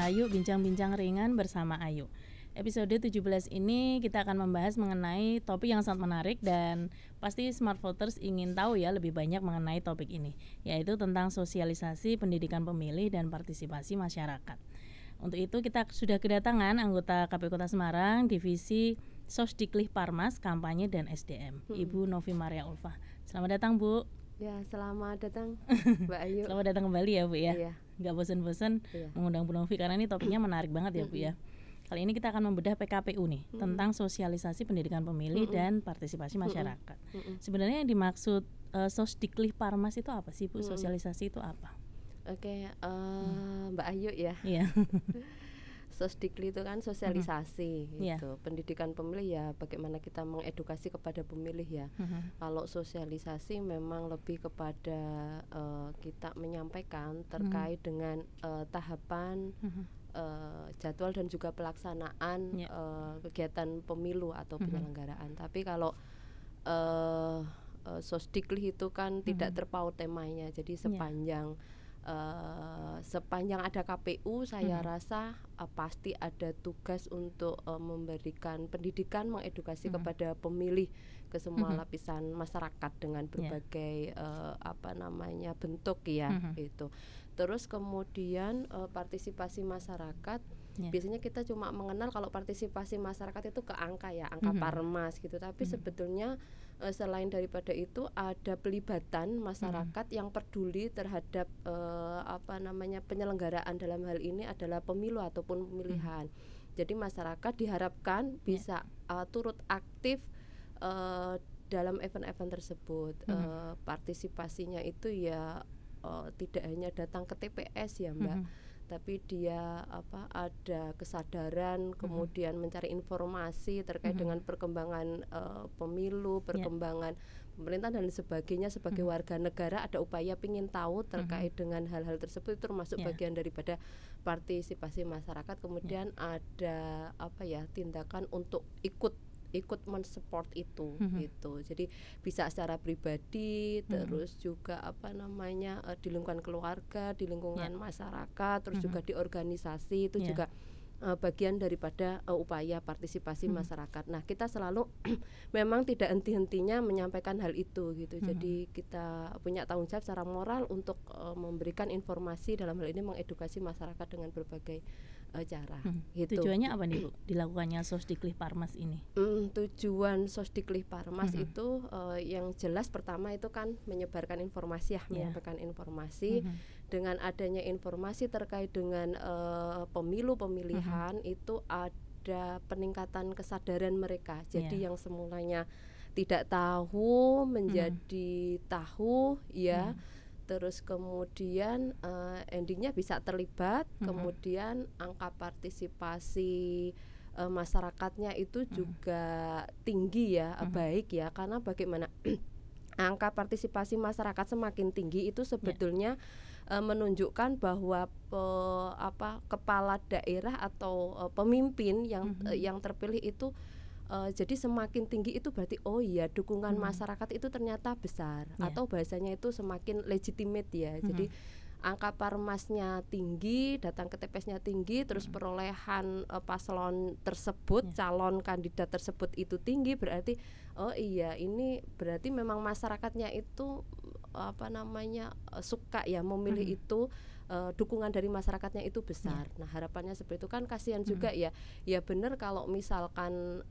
Ayu Bincang-Bincang Ringan bersama Ayu. Episode 17 ini kita akan membahas mengenai topik yang sangat menarik dan pasti Smart Voters ingin tahu ya lebih banyak mengenai topik ini, yaitu tentang sosialisasi pendidikan pemilih dan partisipasi masyarakat. Untuk itu kita sudah kedatangan anggota KPU Kota Semarang, Divisi Sosdiklih Parmas, Kampanye dan SDM, Ibu Novi Maria Ulfa. Selamat datang Bu. Ya, selamat datang Mbak Ayu. Selamat datang kembali ya Bu ya. Iya. Gak bosan-bosan mengundang Bu Novi karena ini topiknya menarik banget ya Bu ya. Kali ini kita akan membedah PKPU nih tentang sosialisasi pendidikan pemilih dan partisipasi masyarakat. Sebenarnya yang dimaksud Sosdiklih Parmas itu apa sih Bu? Sosialisasi itu apa? Oke, Mbak Ayu ya. Iya. Sosdikli itu kan sosialisasi gitu. Yeah. Pendidikan pemilih ya bagaimana kita mengedukasi kepada pemilih ya. Kalau sosialisasi memang lebih kepada kita menyampaikan terkait dengan tahapan jadwal dan juga pelaksanaan kegiatan pemilu atau penyelenggaraan. Tapi kalau Sosdikli itu kan tidak terpaut temanya. Jadi sepanjang ada KPU saya rasa pasti ada tugas untuk memberikan pendidikan, mengedukasi kepada pemilih ke semua lapisan masyarakat dengan berbagai bentuk ya itu. Terus kemudian partisipasi masyarakat biasanya kita cuma mengenal kalau partisipasi masyarakat itu ke angka ya, angka Parmas gitu. Tapi sebetulnya selain daripada itu ada pelibatan masyarakat yang peduli terhadap penyelenggaraan dalam hal ini adalah pemilu ataupun pemilihan. Jadi masyarakat diharapkan bisa turut aktif dalam event-event tersebut. Partisipasinya itu ya tidak hanya datang ke TPS ya Mbak, tapi dia ada kesadaran, kemudian mencari informasi terkait dengan perkembangan pemilu, perkembangan pemerintah dan sebagainya. Sebagai warga negara ada upaya ingin tahu terkait dengan hal-hal tersebut, itu termasuk bagian daripada partisipasi masyarakat. Kemudian ada tindakan untuk ikut mensupport itu gitu. Jadi bisa secara pribadi, terus juga di lingkungan keluarga, di lingkungan masyarakat, terus juga di organisasi itu juga bagian daripada upaya partisipasi masyarakat. Nah, kita selalu memang tidak henti-hentinya menyampaikan hal itu gitu. Jadi kita punya tanggung jawab secara moral untuk memberikan informasi, dalam hal ini mengedukasi masyarakat dengan berbagai cara. Gitu. Tujuannya apa nih Bu dilakukannya Sosdiklih Parmas ini? Tujuan Sosdiklih Parmas itu yang jelas pertama itu kan menyebarkan informasi ya, menyampaikan informasi. Dengan adanya informasi terkait dengan pemilu pemilihan itu ada peningkatan kesadaran mereka. Jadi yang semulanya tidak tahu menjadi tahu ya. Terus kemudian endingnya bisa terlibat, kemudian angka partisipasi masyarakatnya itu juga tinggi ya, baik ya, karena bagaimana angka partisipasi masyarakat semakin tinggi itu sebetulnya menunjukkan bahwa kepala daerah atau pemimpin yang terpilih itu jadi semakin tinggi itu berarti dukungan masyarakat itu ternyata besar, atau bahasanya itu semakin legitimate ya. Jadi angka Parmasnya tinggi, datang ke TPS-nya tinggi, terus perolehan paslon tersebut, calon kandidat tersebut itu tinggi, berarti ini berarti memang masyarakatnya itu suka ya memilih itu, dukungan dari masyarakatnya itu besar. Nah, harapannya seperti itu kan, kasihan juga ya benar kalau misalkan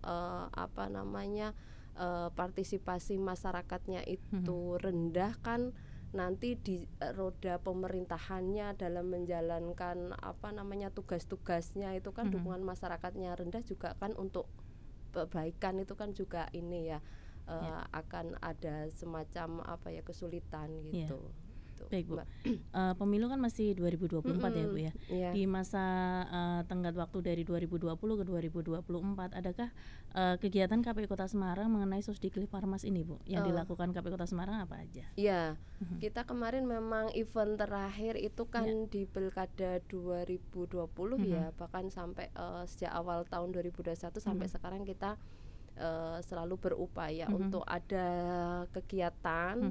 partisipasi masyarakatnya itu rendah kan, nanti di roda pemerintahannya dalam menjalankan tugas-tugasnya itu kan dukungan masyarakatnya rendah juga kan, untuk perbaikan itu kan juga ini ya akan ada semacam kesulitan gitu. Baik Bu, pemilu kan masih 2024 ya Bu ya. Di masa tenggat waktu dari 2020 ke 2024, adakah kegiatan KPU Kota Semarang mengenai Sosdiklih Parmas ini Bu? Yang dilakukan KPU Kota Semarang apa aja? Ya, kita kemarin memang event terakhir itu kan di Pilkada 2020 ya, bahkan sampai sejak awal tahun 2021 sampai sekarang kita selalu berupaya untuk ada kegiatan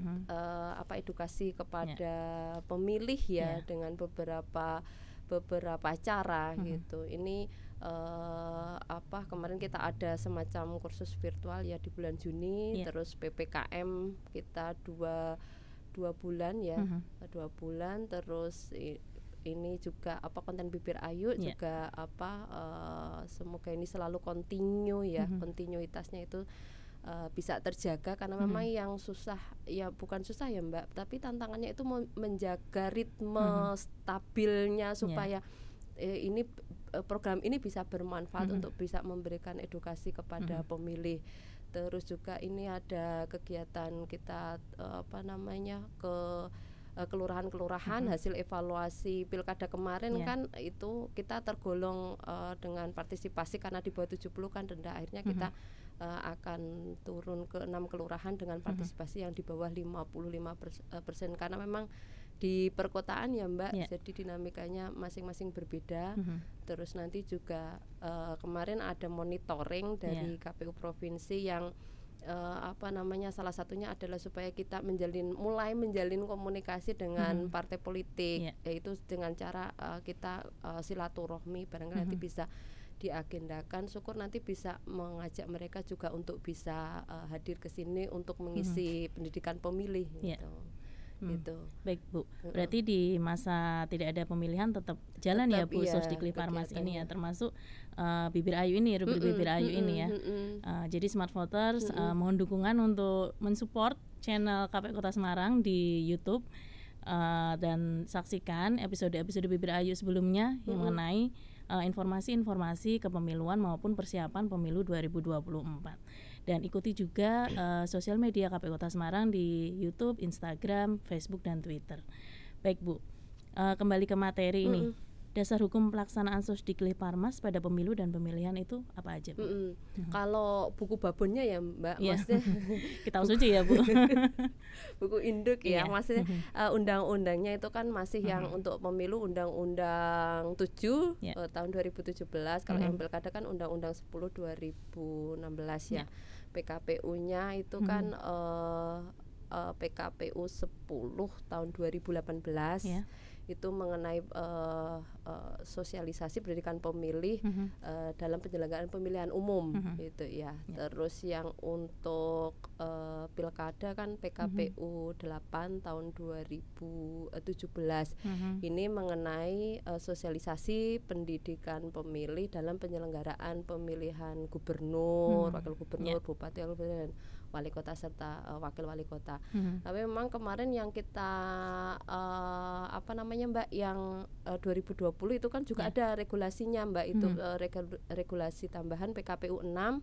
edukasi kepada pemilih ya, dengan beberapa beberapa cara gitu. Ini kemarin kita ada semacam kursus virtual ya di bulan Juni, terus PPKM kita dua bulan ya, 2 bulan, terus ini juga konten Bibir Ayu juga semoga ini selalu continue ya, kontinuitasnya itu bisa terjaga karena memang yang susah ya bukan susah ya Mbak, tapi tantangannya itu menjaga ritme stabilnya supaya ini program ini bisa bermanfaat untuk bisa memberikan edukasi kepada pemilih. Terus juga ini ada kegiatan kita ke kelurahan-kelurahan hasil evaluasi pilkada kemarin kan itu kita tergolong dengan partisipasi karena di bawah 70 kan rendah, akhirnya kita akan turun ke 6 kelurahan dengan partisipasi yang di bawah 55% karena memang di perkotaan ya Mbak, jadi dinamikanya masing-masing berbeda. Terus nanti juga kemarin ada monitoring dari KPU provinsi yang salah satunya adalah supaya kita mulai menjalin komunikasi dengan partai politik, yaitu dengan cara kita silaturahmi, barangkali nanti bisa diagendakan, syukur nanti bisa mengajak mereka juga untuk bisa hadir ke sini untuk mengisi pendidikan pemilih gitu. Gitu. Baik Bu, berarti di masa tidak ada pemilihan tetap jalan ya Bu, Sosdiklik Parmas ini ya, termasuk Bibir Ayu ini, rubrik Bibir Ayu ini ya. Jadi Smart Voters mohon dukungan untuk mensupport channel KPU Kota Semarang di YouTube dan saksikan episode-episode Bibir Ayu sebelumnya yang mengenai informasi-informasi kepemiluan maupun persiapan pemilu 2024. Dan ikuti juga sosial media KPU Kota Semarang di YouTube, Instagram, Facebook, dan Twitter. Baik Bu, kembali ke materi ini. Dasar hukum pelaksanaan Sosdiklik Parmas pada pemilu dan pemilihan itu apa aja Bu? Kalau buku babonnya ya Mbak, maksudnya kita uji ya Bu. Buku induk ya, maksudnya undang-undangnya itu kan masih yang untuk pemilu Undang-Undang 7 tahun 2017. Kalau yang pilkada kan Undang-Undang 10 2016 ya. PKPU-nya itu kan PKPU 10 tahun 2018 itu mengenai sosialisasi pendidikan pemilih dalam penyelenggaraan pemilihan umum gitu ya. Terus yang untuk pilkada kan PKPU 8 tahun 2017 ini mengenai sosialisasi pendidikan pemilih dalam penyelenggaraan pemilihan gubernur, wakil gubernur, bupati, dan wali kota serta wakil wali kota. Tapi memang kemarin yang kita Mbak, yang 2020 itu kan juga ada regulasinya Mbak, itu regulasi tambahan PKPU 6,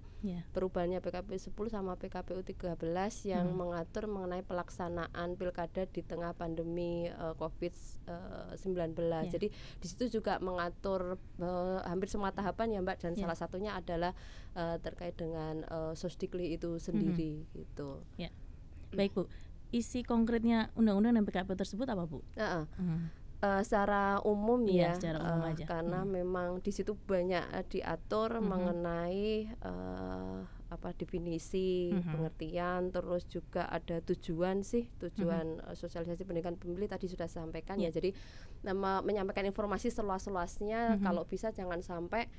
perubahannya PKPU 10 sama PKPU 13 yang mengatur mengenai pelaksanaan pilkada di tengah pandemi COVID-19. Jadi di situ juga mengatur hampir semua tahapan ya Mbak, dan salah satunya adalah terkait dengan Sosdiklik itu sendiri gitu. Baik Bu, isi konkretnya undang-undang dan PKPU tersebut apa Bu? Secara umum secara umum aja. Karena memang di situ banyak diatur mengenai definisi, pengertian, terus juga ada tujuan sosialisasi pendidikan pemilih tadi sudah sampaikan ya. Jadi menyampaikan informasi seluas-luasnya, kalau bisa jangan sampai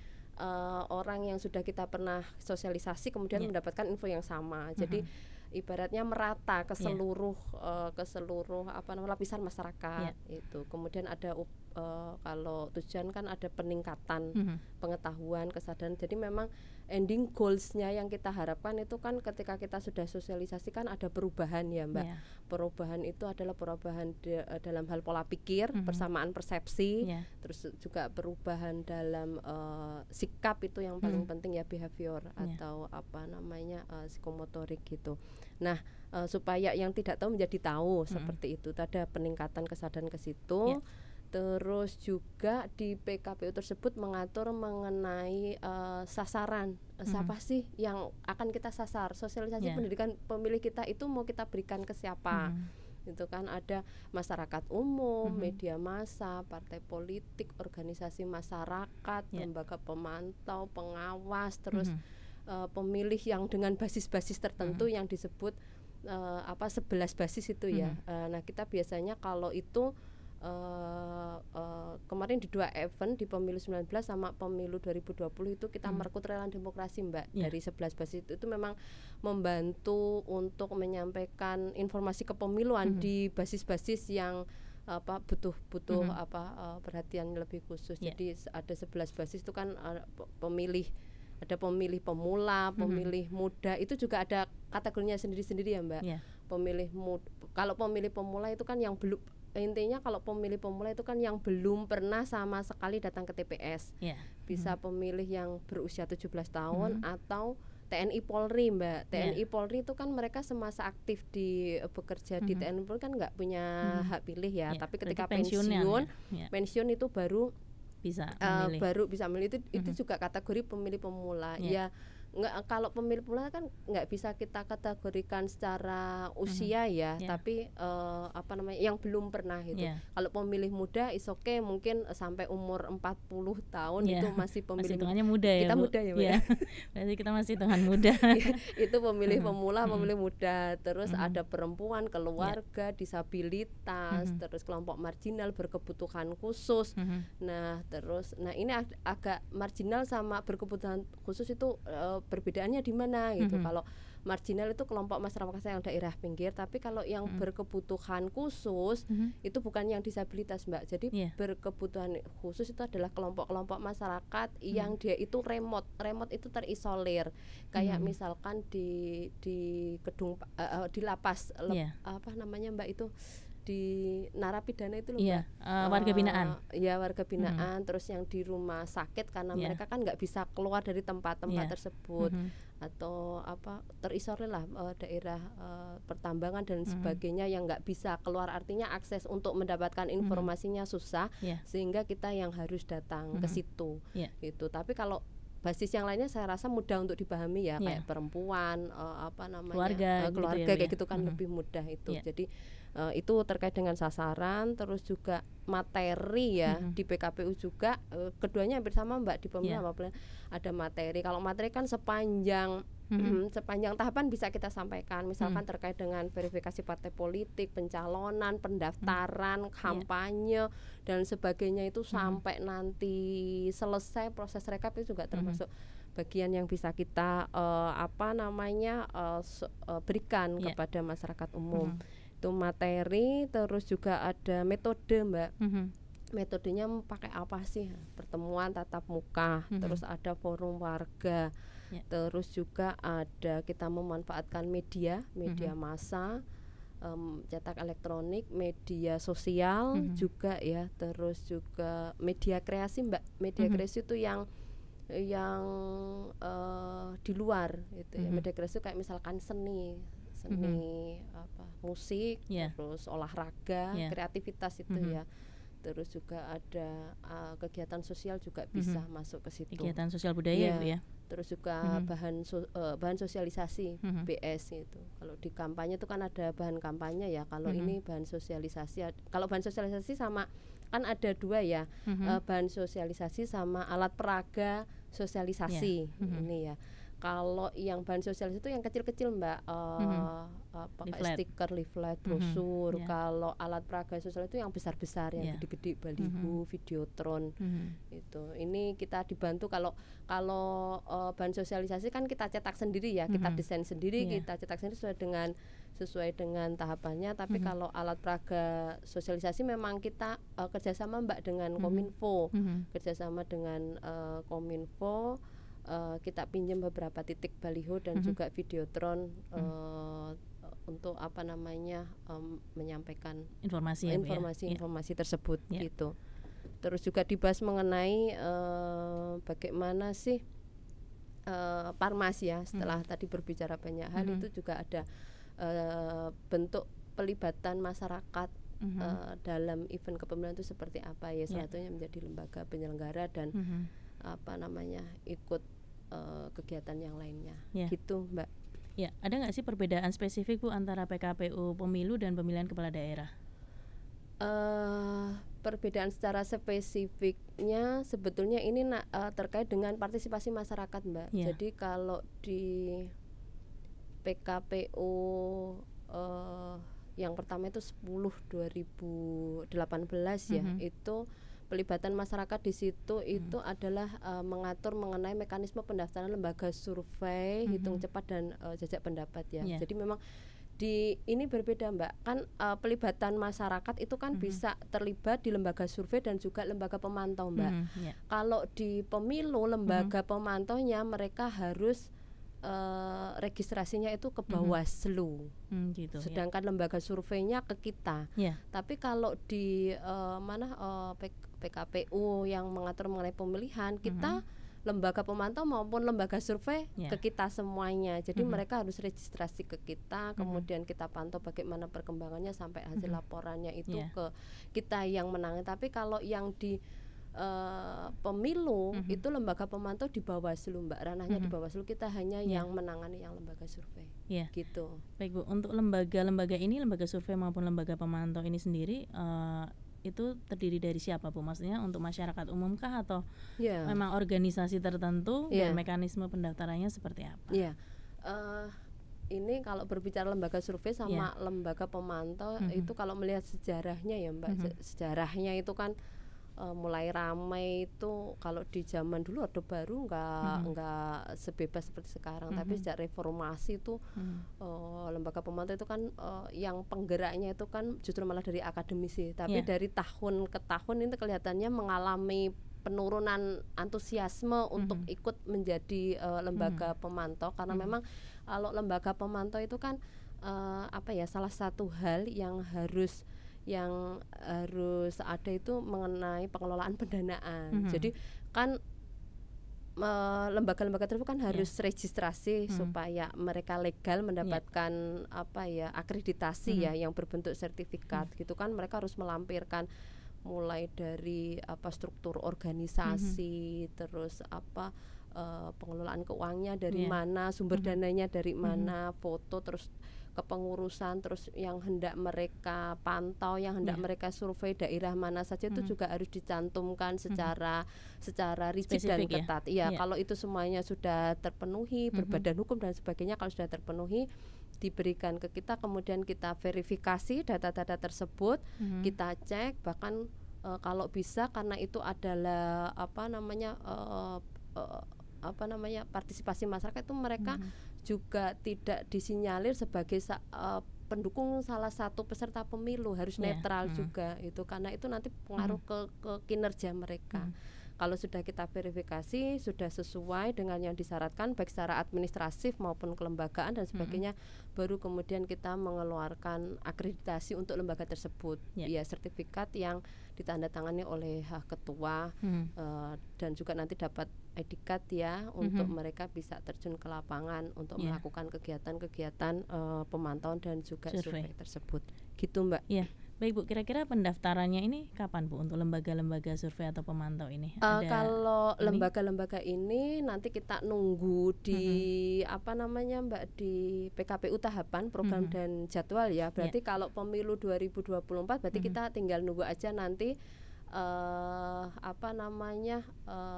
orang yang sudah kita pernah sosialisasi kemudian mendapatkan info yang sama. Jadi ibaratnya merata ke seluruh lapisan masyarakat itu. Kemudian ada kalau tujuan kan ada peningkatan pengetahuan, kesadaran. Jadi memang ending goals-nya yang kita harapkan itu kan ketika kita sudah sosialisasi kan ada perubahan ya Mbak. Perubahan itu adalah perubahan dalam hal pola pikir, persamaan persepsi, terus juga perubahan dalam sikap, itu yang paling penting ya, behavior atau psikomotorik gitu. Nah, supaya yang tidak tahu menjadi tahu seperti itu, ada peningkatan kesadaran ke situ. Terus juga di PKPU tersebut mengatur mengenai sasaran, siapa sih yang akan kita sasar, sosialisasi pendidikan pemilih kita itu mau kita berikan ke siapa. Itu kan ada masyarakat umum, media massa, partai politik, organisasi masyarakat, lembaga pemantau, pengawas, terus pemilih yang dengan basis-basis tertentu yang disebut 11 basis itu ya. Nah, kita biasanya kalau itu kemarin di 2 event, di pemilu 19 sama pemilu 2020 itu kita merekrut relawan demokrasi Mbak, dari 11 basis itu memang membantu untuk menyampaikan informasi kepemiluan di basis-basis yang butuh perhatian lebih khusus. Jadi ada 11 basis itu kan pemilih, ada pemilih pemula, pemilih muda, itu juga ada kategorinya sendiri-sendiri ya Mbak. Pemilih muda, kalau pemilih pemula itu kan yang belum, intinya kalau pemilih pemula itu kan yang belum pernah sama sekali datang ke TPS. Bisa pemilih yang berusia 17 tahun atau TNI Polri Mbak. TNI Polri itu kan mereka semasa aktif di bekerja di TNI Polri kan nggak punya hak pilih ya, tapi ketika pensiun itu baru bisa memilih. Baru bisa memilih. Itu juga kategori pemilih pemula. Ya nggak, kalau pemilih pemula kan nggak bisa kita kategorikan secara usia ya, tapi yang belum pernah gitu. Kalau pemilih muda is okay, mungkin sampai umur 40 tahun itu masih pemilih. Masih hitungannya muda ya, kita Bu? Muda ya, Bu? Berarti kita masih hitungan muda. Itu pemilih pemula, pemilih muda. Terus ada perempuan, keluarga, disabilitas, terus kelompok marginal, berkebutuhan khusus. Nah ini agak marginal sama berkebutuhan khusus itu perbedaannya di mana gitu. Kalau marginal itu kelompok masyarakat yang daerah pinggir, tapi kalau yang berkebutuhan khusus itu bukan yang disabilitas Mbak. Jadi berkebutuhan khusus itu adalah kelompok-kelompok masyarakat yang dia itu remote itu terisolir. Kayak misalkan di gedung di lapas apa namanya Mbak itu, di narapidana itu loh Mbak. Warga binaan. Ya warga binaan, terus yang di rumah sakit karena mereka kan nggak bisa keluar dari tempat-tempat tersebut, atau terisolir lah, daerah pertambangan dan sebagainya yang nggak bisa keluar, artinya akses untuk mendapatkan informasinya susah, sehingga kita yang harus datang ke situ gitu. Tapi kalau basis yang lainnya saya rasa mudah untuk dipahami ya, kayak perempuan, keluarga gitu ya, kayak gitu kan lebih mudah itu. Jadi itu terkait dengan sasaran, terus juga materi ya, di PKPU juga keduanya hampir sama Mbak, di pemilu apabila ada materi. Kalau materi kan sepanjang tahapan bisa kita sampaikan, misalkan terkait dengan verifikasi partai politik, pencalonan, pendaftaran, kampanye dan sebagainya itu sampai nanti selesai proses rekap itu juga termasuk bagian yang bisa kita berikan kepada masyarakat umum. Itu materi, terus juga ada metode Mbak. Metodenya pakai apa sih? Pertemuan tatap muka, terus ada forum warga, terus juga ada kita memanfaatkan media massa, cetak elektronik, media sosial juga ya, terus juga media kreasi Mbak. Media kreasi itu yang di luar itu ya. Media kreasi kayak misalkan seni musik, terus olahraga, kreativitas itu ya. Terus juga ada kegiatan sosial juga bisa masuk ke situ. Kegiatan sosial budaya ya. Terus juga bahan sosialisasi, BS itu. Kalau di kampanye itu kan ada bahan kampanye ya. Kalau ini bahan sosialisasi. Kalau bahan sosialisasi sama kan ada dua ya, bahan sosialisasi sama alat peraga sosialisasi ini ya. Kalau yang bahan sosialisasi itu yang kecil-kecil Mbak, stiker, leaflet, brosur. Kalau alat peraga sosial itu yang besar-besar, yang gede-gede, baliho, videotron. Itu. Ini kita dibantu kalau bahan sosialisasi kan kita cetak sendiri ya, kita desain sendiri, kita cetak sendiri sesuai dengan tahapannya. Tapi kalau alat peraga sosialisasi memang kita kerjasama Mbak dengan Kominfo, kerjasama dengan Kominfo. Kita pinjam beberapa titik baliho dan juga videotron untuk menyampaikan informasi tersebut gitu. Terus juga dibahas mengenai bagaimana sih Parmas ya, setelah tadi berbicara banyak hal, itu juga ada bentuk pelibatan masyarakat dalam event kepemiluan itu seperti apa ya. Salah satunya menjadi lembaga penyelenggara dan ikut kegiatan yang lainnya gitu Mbak. Ya, ada nggak sih perbedaan spesifik Bu antara PKPU pemilu dan pemilihan kepala daerah? Perbedaan secara spesifiknya sebetulnya ini terkait dengan partisipasi masyarakat Mbak. Jadi kalau di PKPU yang pertama itu 10/2018 ya, itu pelibatan masyarakat di situ itu adalah mengatur mengenai mekanisme pendaftaran lembaga survei, hitung cepat dan jajak pendapat ya. Jadi memang di ini berbeda Mbak, kan pelibatan masyarakat itu kan bisa terlibat di lembaga survei dan juga lembaga pemantau Mbak. Kalau di pemilu lembaga pemantaunya mereka harus registrasinya itu ke Bawaslu, gitu, sedangkan lembaga surveinya ke kita. Tapi kalau di PKPU yang mengatur mengenai pemilihan, kita lembaga pemantau maupun lembaga survei ke kita semuanya. Jadi mereka harus registrasi ke kita, kemudian kita pantau bagaimana perkembangannya sampai hasil laporannya itu ke kita yang menangani. Tapi kalau yang di pemilu itu lembaga pemantau di Bawaslu Mbak, ranahnya di Bawaslu, kita hanya yang menangani yang lembaga survei. Gitu. Baik Bu, untuk lembaga-lembaga ini, lembaga survei maupun lembaga pemantau ini sendiri itu terdiri dari siapa Bu? Maksudnya untuk masyarakat umum kah atau memang organisasi tertentu dan mekanisme pendaftarannya seperti apa? Ini kalau berbicara lembaga survei sama lembaga pemantau itu kalau melihat sejarahnya ya Mbak, sejarahnya itu kan mulai ramai itu kalau di zaman dulu Orde Baru nggak sebebas seperti sekarang, tapi sejak reformasi itu lembaga pemantau itu kan yang penggeraknya itu kan justru malah dari akademisi, tapi dari tahun ke tahun itu kelihatannya mengalami penurunan antusiasme untuk ikut menjadi lembaga pemantau, karena memang kalau lembaga pemantau itu kan salah satu hal yang harus ada itu mengenai pengelolaan pendanaan. Jadi kan lembaga-lembaga tersebut kan harus registrasi supaya mereka legal mendapatkan akreditasi yang berbentuk sertifikat gitu kan. Mereka harus melampirkan mulai dari struktur organisasi, terus pengelolaan keuangannya dari mana, sumber dananya dari mana, foto, terus kepengurusan, terus yang hendak mereka pantau, yang hendak mereka survei daerah mana saja itu juga harus dicantumkan secara rigid dan ketat. Kalau itu semuanya sudah terpenuhi, berbadan hukum dan sebagainya, kalau sudah terpenuhi diberikan ke kita, kemudian kita verifikasi data-data tersebut, kita cek, bahkan kalau bisa karena itu adalah partisipasi masyarakat, itu mereka juga tidak disinyalir sebagai pendukung salah satu peserta pemilu, harus netral juga itu, karena itu nanti pengaruh ke kinerja mereka. Kalau sudah kita verifikasi sudah sesuai dengan yang disyaratkan baik secara administratif maupun kelembagaan dan sebagainya, baru kemudian kita mengeluarkan akreditasi untuk lembaga tersebut, sertifikat yang ditandatangani oleh ketua, dan juga nanti dapat etikat untuk mereka bisa terjun ke lapangan untuk melakukan kegiatan-kegiatan pemantauan dan juga survei tersebut. Gitu Mbak. Baik Bu, kira-kira pendaftarannya ini kapan Bu untuk lembaga-lembaga survei atau pemantau ini? Kalau lembaga-lembaga ini nanti kita nunggu di Mbak, di PKPU tahapan program dan jadwal ya. Berarti kalau pemilu 2024 berarti kita tinggal nunggu aja nanti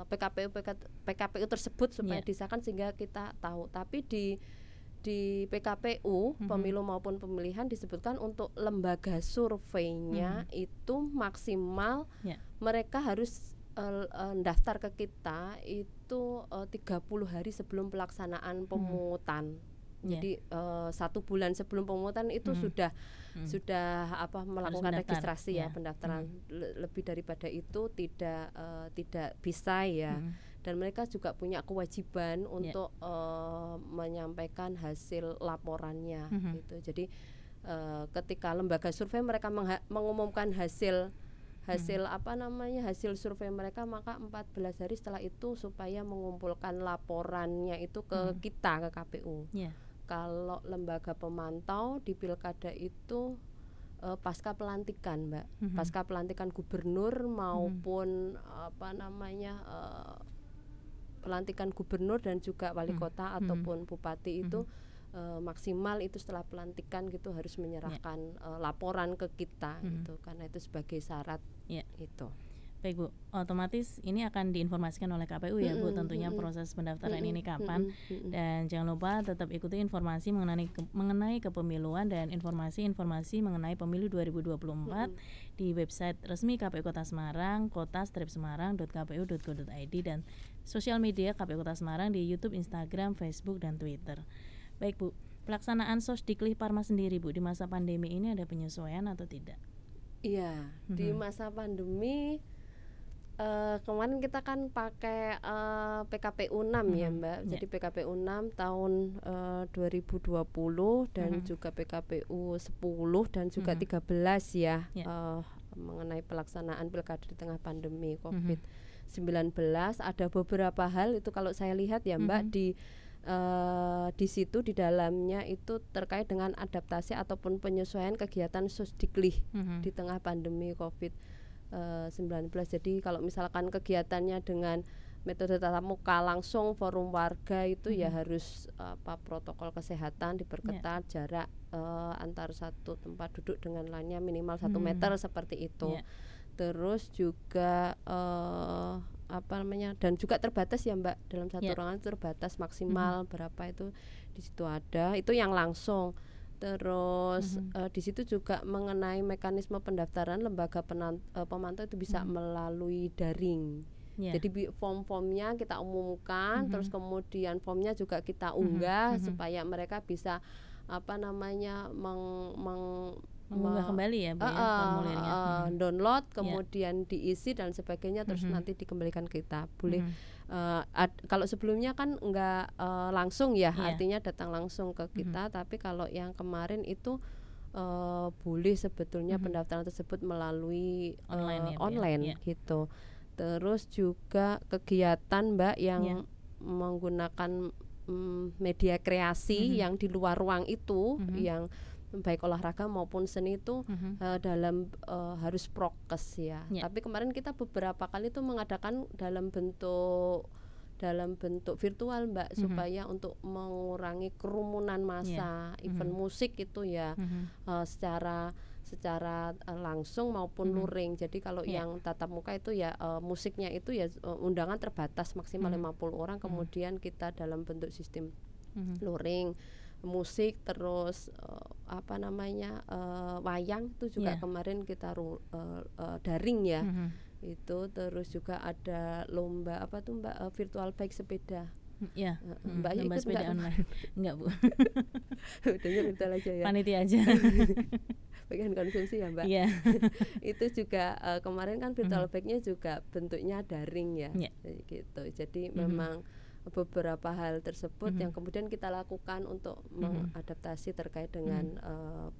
PKPU tersebut supaya disahkan sehingga kita tahu. Tapi di PKPU pemilu maupun pemilihan disebutkan untuk lembaga surveinya itu maksimal mereka harus daftar ke kita itu 30 hari sebelum pelaksanaan pemungutan. Jadi 1 bulan sebelum pemungutan itu sudah melakukan registrasi pendaftaran. Lebih daripada itu tidak bisa ya. Dan mereka juga punya kewajiban untuk menyampaikan hasil laporannya gitu. Jadi ketika lembaga survei mereka mengumumkan hasil survei mereka, maka 14 hari setelah itu supaya mengumpulkan laporannya itu ke kita, ke KPU. Kalau lembaga pemantau di pilkada itu pasca pelantikan Mbak, pasca pelantikan gubernur maupun pelantikan gubernur dan juga wali kota ataupun bupati itu maksimal itu setelah pelantikan gitu harus menyerahkan laporan ke kita gitu, karena itu sebagai syarat itu. Baik Bu, otomatis ini akan diinformasikan oleh KPU ya Bu, tentunya proses pendaftaran ini kapan, dan jangan lupa tetap ikuti informasi mengenai kepemiluan dan informasi mengenai pemilu 2024 di website resmi KPU Kota Semarang, kota-semarang.kpu.go.id, dan sosial media KPU Kota Semarang di YouTube, Instagram, Facebook, dan Twitter. Baik Bu, pelaksanaan Sosdiklih Parma sendiri Bu di masa pandemi ini ada penyesuaian atau tidak? Iya, di masa pandemi kemarin kita kan pakai PKPU 6 ya Mbak. Jadi PKPU 6 tahun 2020 dan juga PKPU 10 dan juga 13 ya, mengenai pelaksanaan pilkada di tengah pandemi COVID-19. Ada beberapa hal itu kalau saya lihat ya Mbak, di situ di dalamnya itu terkait dengan adaptasi ataupun penyesuaian kegiatan Sosdiklih di tengah pandemi COVID-19. Jadi kalau misalkan kegiatannya dengan metode tatap muka langsung forum warga itu ya harus protokol kesehatan diperketat, jarak antar satu tempat duduk dengan lainnya minimal 1 meter seperti itu. Terus juga dan juga terbatas ya Mbak, dalam satu ruangan terbatas maksimal berapa itu di situ ada, itu yang langsung. Terus di situ juga mengenai mekanisme pendaftaran lembaga pemantau itu bisa melalui daring. Jadi form-formnya kita umumkan, terus kemudian formnya juga kita unggah supaya mereka bisa mengunggah kembali ya Bu, formulirnya. Download kemudian diisi dan sebagainya, terus nanti dikembalikan kita. Boleh kalau sebelumnya kan enggak langsung ya, artinya datang langsung ke kita, tapi kalau yang kemarin itu boleh sebetulnya pendaftaran tersebut melalui online gitu. Terus juga kegiatan Mbak yang menggunakan media kreasi yang di luar ruang itu, yang baik olahraga maupun seni itu dalam harus prokes ya. Tapi kemarin kita beberapa kali itu mengadakan dalam bentuk virtual Mbak, supaya untuk mengurangi kerumunan massa. Event musik itu ya secara langsung maupun luring. Jadi kalau yang tatap muka itu ya musiknya itu ya undangan terbatas maksimal 50 orang, kemudian kita dalam bentuk sistem luring musik, terus wayang itu juga kemarin kita daring ya. Itu terus juga ada lomba Mbak, virtual bike sepeda. Mbak ikut sepeda online enggak Bu? Udahnya virtual aja ya. Panitia aja. Bagian konsumsi ya Mbak. Itu juga kemarin kan virtual bike-nya juga bentuknya daring ya. Gitu. Jadi memang beberapa hal tersebut yang kemudian kita lakukan untuk mengadaptasi terkait dengan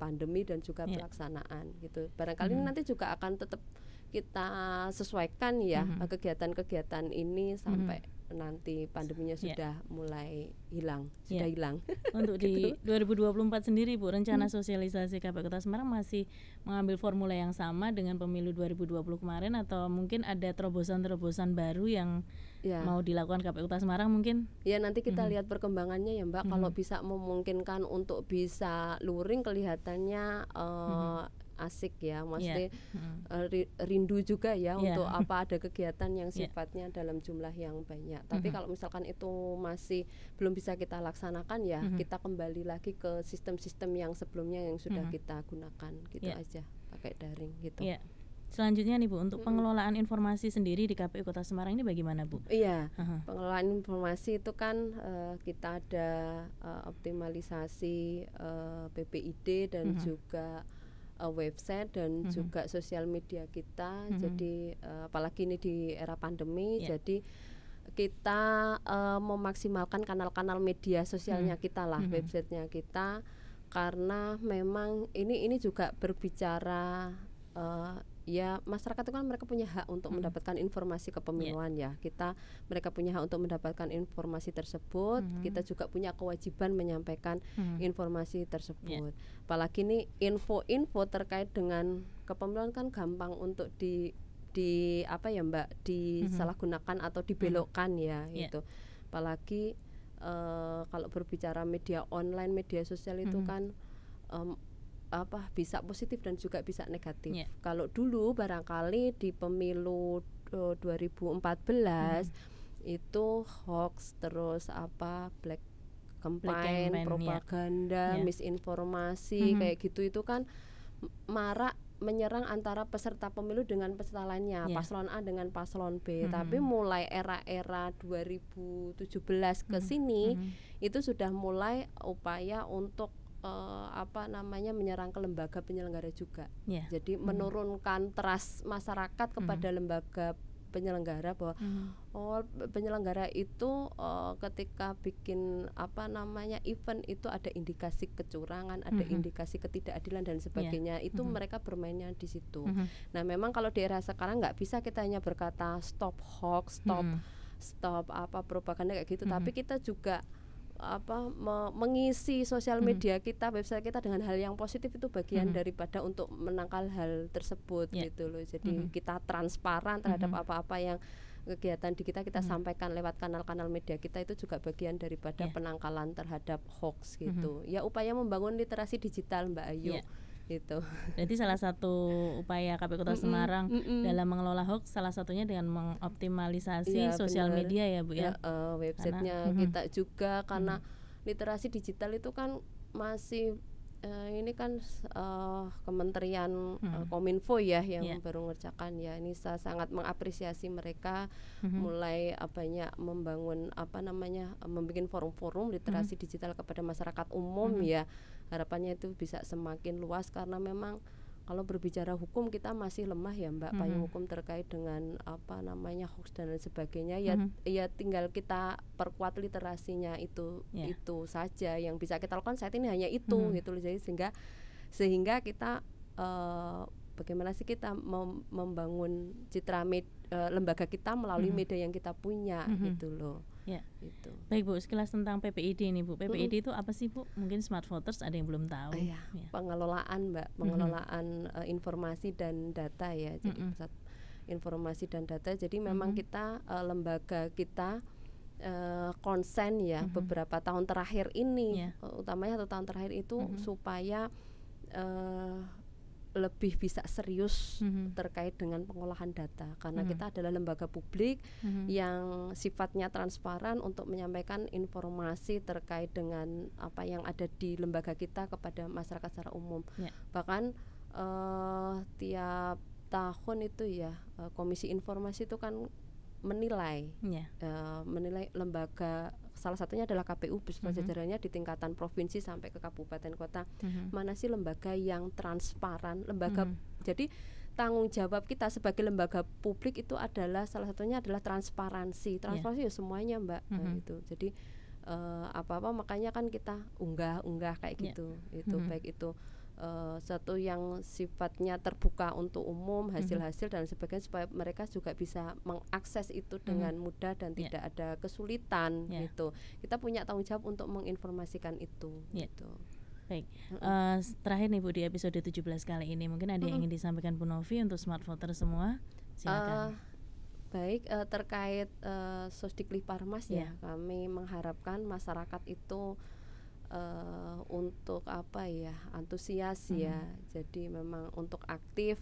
pandemi dan juga pelaksanaan gitu. Barangkali nanti juga akan tetap kita sesuaikan ya kegiatan-kegiatan ini sampai nanti pandeminya sudah mulai hilang, hilang. Untuk di 2024 sendiri Bu, rencana sosialisasi KPU Kota Semarang masih mengambil formula yang sama dengan pemilu 2020 kemarin, atau mungkin ada terobosan-terobosan baru yang mau dilakukan KPU Kota Semarang mungkin? Ya nanti kita lihat perkembangannya ya Mbak. Kalau bisa memungkinkan untuk bisa luring kelihatannya asik ya, maksudnya rindu juga ya untuk ada kegiatan yang sifatnya dalam jumlah yang banyak. Tapi kalau misalkan itu masih belum bisa kita laksanakan ya, kita kembali lagi ke sistem-sistem yang sebelumnya yang sudah kita gunakan gitu aja, pakai daring gitu. Selanjutnya nih Bu, untuk pengelolaan informasi sendiri di KPU Kota Semarang ini bagaimana Bu? Pengelolaan informasi itu kan kita ada optimalisasi PPID dan juga website dan juga sosial media kita. Jadi apalagi ini di era pandemi, jadi kita memaksimalkan kanal-kanal media sosialnya kita lah, websitenya kita, karena memang ini juga berbicara ya masyarakat itu kan mereka punya hak untuk mendapatkan informasi kepemiluan ya. Mereka punya hak untuk mendapatkan informasi tersebut. Kita juga punya kewajiban menyampaikan informasi tersebut. Apalagi ini info-info terkait dengan kepemiluan kan gampang untuk disalahgunakan atau dibelokkan ya gitu. Apalagi kalau berbicara media online, media sosial itu kan bisa positif dan juga bisa negatif. Kalau dulu barangkali di pemilu 2014 itu hoax, terus black campaign, propaganda, misinformasi kayak gitu, itu kan marak menyerang antara peserta pemilu dengan peserta lainnya, paslon A dengan paslon B. Tapi mulai era-era 2017 ke sini itu sudah mulai upaya untuk menyerang ke lembaga penyelenggara juga. Jadi menurunkan trust masyarakat kepada lembaga penyelenggara, bahwa penyelenggara itu ketika bikin event itu ada indikasi kecurangan, ada indikasi ketidakadilan dan sebagainya, itu mereka bermainnya di situ. Nah, memang kalau di era sekarang nggak bisa kita hanya berkata stop hoax, stop propaganda kayak gitu, tapi kita juga mengisi sosial media kita, website kita dengan hal yang positif, itu bagian daripada untuk menangkal hal tersebut gitu loh. Jadi kita transparan terhadap apa-apa yang kegiatan di kita sampaikan lewat kanal-kanal media kita, itu juga bagian daripada penangkalan terhadap hoax gitu. Ya, upaya membangun literasi digital, Mbak Ayu. Gitu. Jadi salah satu upaya KPU Kota Semarang dalam mengelola hoax, salah satunya dengan mengoptimalisasi sosial media ya Bu ya. Websitenya kita juga, karena literasi digital itu kan masih ini kan Kementerian Kominfo ya yang baru mengerjakan ya. Ini saya sangat mengapresiasi mereka mulai banyak membangun membuat forum-forum literasi digital kepada masyarakat umum ya. Harapannya itu bisa semakin luas, karena memang kalau berbicara hukum kita masih lemah ya Mbak, payung hukum terkait dengan hoax dan lain sebagainya. Ya tinggal kita perkuat literasinya, itu saja yang bisa kita lakukan saat ini, hanya itu gitu loh. Jadi sehingga kita bagaimana sih kita membangun citra lembaga kita melalui media yang kita punya gitu loh. Gitu. Baik Bu, sekilas tentang PPID ini Bu. PPID itu apa sih Bu? Mungkin Smart Voters ada yang belum tahu. Pengelolaan Mbak, pengelolaan informasi dan data ya. Jadi pusat informasi dan data. Jadi memang kita lembaga kita konsen ya beberapa tahun terakhir ini, utamanya 1 tahun terakhir itu supaya lebih bisa serius terkait dengan pengolahan data, karena kita adalah lembaga publik yang sifatnya transparan untuk menyampaikan informasi terkait dengan apa yang ada di lembaga kita kepada masyarakat secara umum. Bahkan tiap tahun itu ya Komisi Informasi itu kan menilai lembaga, salah satunya adalah KPU beserta jajarannya di tingkatan provinsi sampai ke kabupaten kota, mana sih lembaga yang transparan, lembaga. Jadi tanggung jawab kita sebagai lembaga publik itu adalah salah satunya adalah transparansi ya semuanya Mbak. Itu jadi apa-apa makanya kan kita unggah kayak gitu. Itu baik itu satu yang sifatnya terbuka untuk umum, hasil-hasil dan sebagainya, supaya mereka juga bisa mengakses itu dengan mudah dan tidak ada kesulitan gitu. Kita punya tanggung jawab untuk menginformasikan itu gitu. Baik, terakhir nih Bu, di episode 17 kali ini mungkin ada yang ingin disampaikan Bu Novi untuk Smart Voter semua, silakan. Baik, terkait Sosdiklik Parmas ya, kami mengharapkan masyarakat itu untuk antusias ya, jadi memang untuk aktif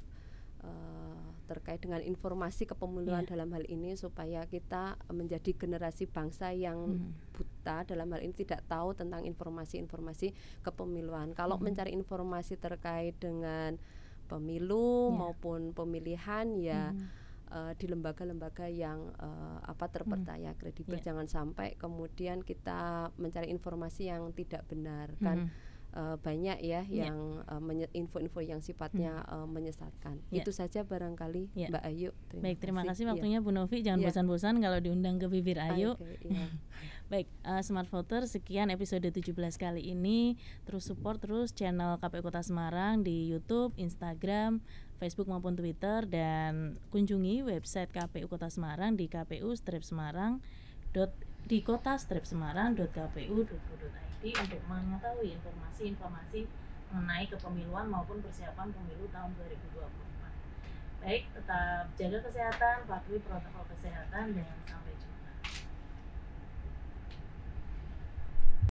terkait dengan informasi kepemiluan dalam hal ini, supaya kita menjadi generasi bangsa yang buta dalam hal ini, tidak tahu tentang informasi-informasi kepemiluan. Kalau mencari informasi terkait dengan pemilu maupun pemilihan ya di lembaga-lembaga yang terpercaya, kredibel. Jangan sampai kemudian kita mencari informasi yang tidak benar kan. Banyak ya yang info-info yang sifatnya menyesatkan. Itu saja barangkali Mbak Ayu. Baik, terima kasih waktunya Bu Novi. Jangan bosan-bosan kalau diundang ke Bibir Ayu. Baik, Smart Voter, sekian episode 17 kali ini. Terus support terus channel KPU Kota Semarang di YouTube, Instagram, Facebook maupun Twitter, dan kunjungi website KPU Kota Semarang di kota-semarang.kpu-semarang.kpu.go.id untuk mengetahui informasi-informasi mengenai kepemiluan maupun persiapan pemilu tahun 2024. Baik, tetap jaga kesehatan, patuhi protokol kesehatan, dan sampai jumpa.